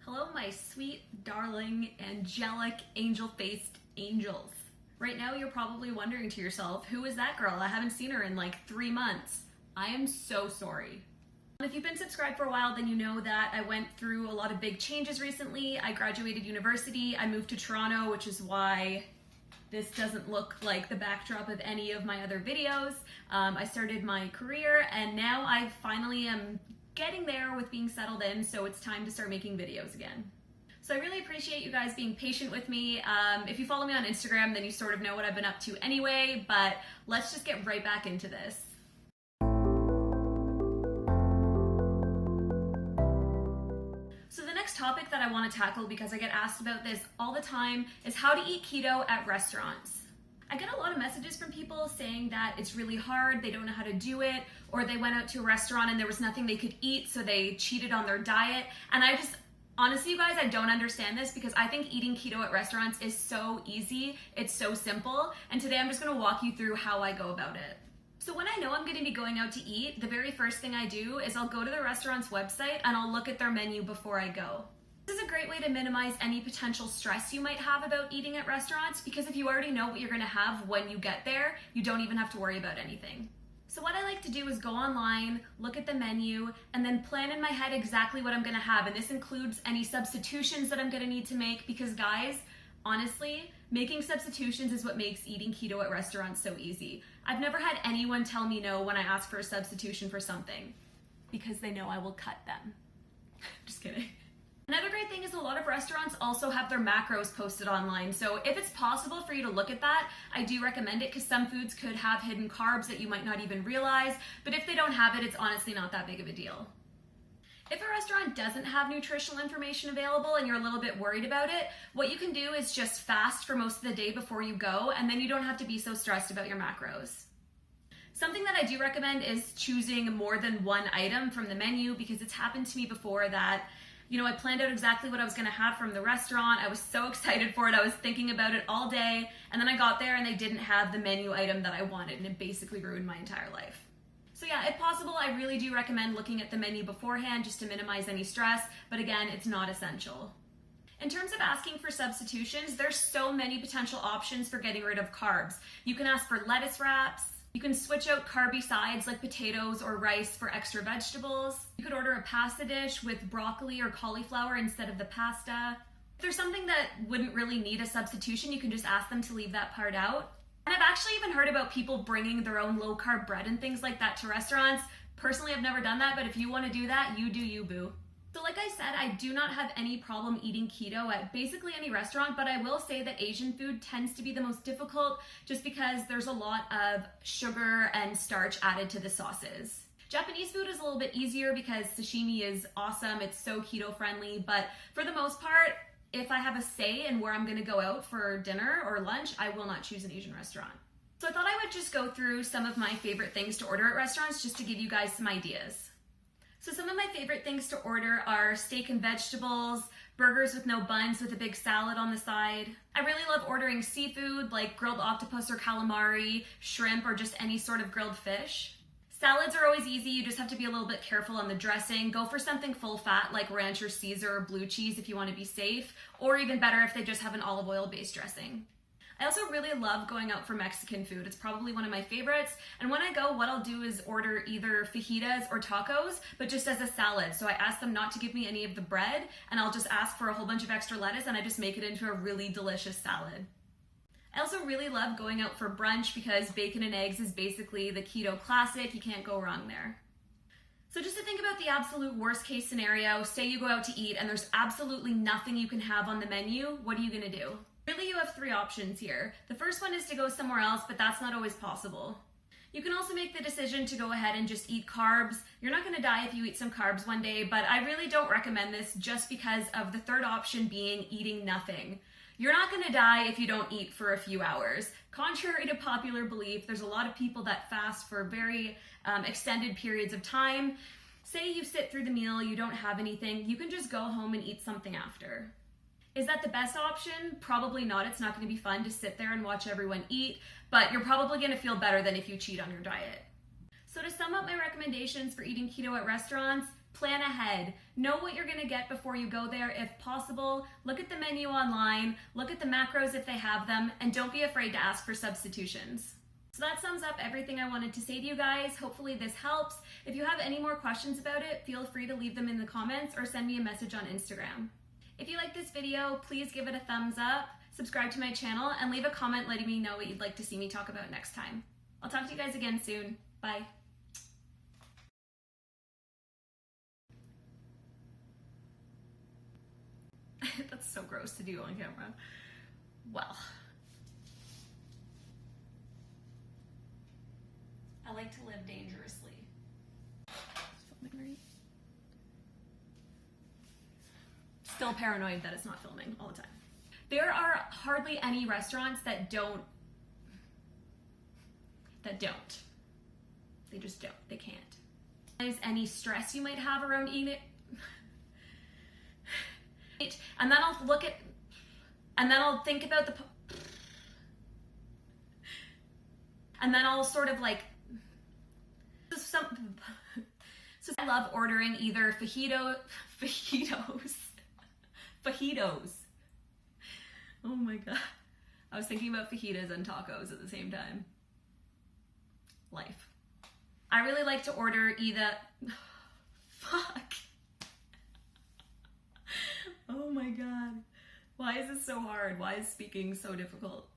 Hello, my sweet, darling, angelic, angel-faced angels. Right now, you're probably wondering to yourself, who is that girl? I haven't seen her in like 3 months. I am so sorry. If you've been subscribed for a while, then you know that I went through a lot of big changes recently. I graduated university, I moved to Toronto, which is why this doesn't look like the backdrop of any of my other videos. I started my career, and now I finally am getting there with being settled in, so it's time to start making videos again. So I really appreciate you guys being patient with me. If you follow me on Instagram, then you sort of know what I've been up to anyway, but let's just get right back into this. So the next topic that I want to tackle, because I get asked about this all the time, is how to eat keto at restaurants. I get a lot of messages from people saying that it's really hard, they don't know how to do it, or they went out to a restaurant and there was nothing they could eat, so they cheated on their diet. And honestly, you guys, I don't understand this, because I think eating keto at restaurants is so easy, it's so simple, and today I'm just gonna walk you through how I go about it. So when I know I'm gonna be going out to eat, the very first thing I do is I'll go to the restaurant's website and I'll look at their menu before I go. This is a great way to minimize any potential stress you might have about eating at restaurants, because if you already know what you're gonna have when you get there, you don't even have to worry about anything. So what I like to do is go online, look at the menu, and then plan in my head exactly what I'm gonna have. And this includes any substitutions that I'm gonna need to make, because guys, honestly, making substitutions is what makes eating keto at restaurants so easy. I've never had anyone tell me no when I ask for a substitution for something, because they know I will cut them. Just kidding. Another great thing is a lot of restaurants also have their macros posted online. So if it's possible for you to look at that, I do recommend it, because some foods could have hidden carbs that you might not even realize. But if they don't have it, it's honestly not that big of a deal. If a restaurant doesn't have nutritional information available and you're a little bit worried about it, what you can do is just fast for most of the day before you go, and then you don't have to be so stressed about your macros. Something that I do recommend is choosing more than one item from the menu, because it's happened to me before that I planned out exactly what I was gonna have from the restaurant. I was so excited for it. I was thinking about it all day, and then I got there and they didn't have the menu item that I wanted, and it basically ruined my entire life. So yeah, if possible, I really do recommend looking at the menu beforehand just to minimize any stress, but again, it's not essential. In terms of asking for substitutions, there's so many potential options for getting rid of carbs. You can ask for lettuce wraps. You can switch out carby sides like potatoes or rice for extra vegetables. You could order a pasta dish with broccoli or cauliflower instead of the pasta. If there's something that wouldn't really need a substitution, you can just ask them to leave that part out. And I've actually even heard about people bringing their own low-carb bread and things like that to restaurants. Personally, I've never done that, but if you want to do that, you do you, boo. So like I said, I do not have any problem eating keto at basically any restaurant, but I will say that Asian food tends to be the most difficult just because there's a lot of sugar and starch added to the sauces. Japanese food is a little bit easier because sashimi is awesome, it's so keto friendly, but for the most part, if I have a say in where I'm gonna go out for dinner or lunch, I will not choose an Asian restaurant. So I thought I would just go through some of my favorite things to order at restaurants just to give you guys some ideas. So some of my favorite things to order are steak and vegetables, burgers with no buns with a big salad on the side. I really love ordering seafood like grilled octopus or calamari, shrimp, or just any sort of grilled fish. Salads are always easy, you just have to be a little bit careful on the dressing. Go for something full fat like ranch or Caesar or blue cheese if you want to be safe, or even better if they just have an olive oil based dressing. I also really love going out for Mexican food. It's probably one of my favorites. And when I go, what I'll do is order either fajitas or tacos, but just as a salad. So I ask them not to give me any of the bread, and I'll just ask for a whole bunch of extra lettuce, and I just make it into a really delicious salad. I also really love going out for brunch because bacon and eggs is basically the keto classic. You can't go wrong there. So just to think about the absolute worst case scenario, say you go out to eat and there's absolutely nothing you can have on the menu, what are you gonna do? Really, you have 3 options here. The first one is to go somewhere else, but that's not always possible. You can also make the decision to go ahead and just eat carbs. You're not gonna die if you eat some carbs one day, but I really don't recommend this just because of the third option being eating nothing. You're not gonna die if you don't eat for a few hours. Contrary to popular belief, there's a lot of people that fast for very extended periods of time. Say you sit through the meal, you don't have anything, you can just go home and eat something after. Is that the best option? Probably not. It's not going to be fun to sit there and watch everyone eat, but you're probably going to feel better than if you cheat on your diet. So to sum up my recommendations for eating keto at restaurants, Plan ahead. Know what you're gonna get before you go there if possible. Look at the menu online, look at the macros if they have them, and don't be afraid to ask for substitutions. So that sums up everything I wanted to say to you guys. Hopefully this helps. If you have any more questions about it, feel free to leave them in the comments or send me a message on Instagram. If you like this video, please give it a thumbs up, subscribe to my channel, and leave a comment letting me know what you'd like to see me talk about next time. I'll talk to you guys again soon. Bye. That's so gross to do on camera. Well, I like to live dangerously. Filming right? Still paranoid that it's not filming all the time. There are hardly any restaurants that don't. They just don't. They can't. There's any stress you might have around eating it. And then I'll look at, and then I'll think about the, and then I'll sort of like, so I love ordering either fajitos. Oh my God. I was thinking about fajitas and tacos at the same time. Life. I really like to order either, fuck. Oh my God. Why is this so hard? Why is speaking so difficult?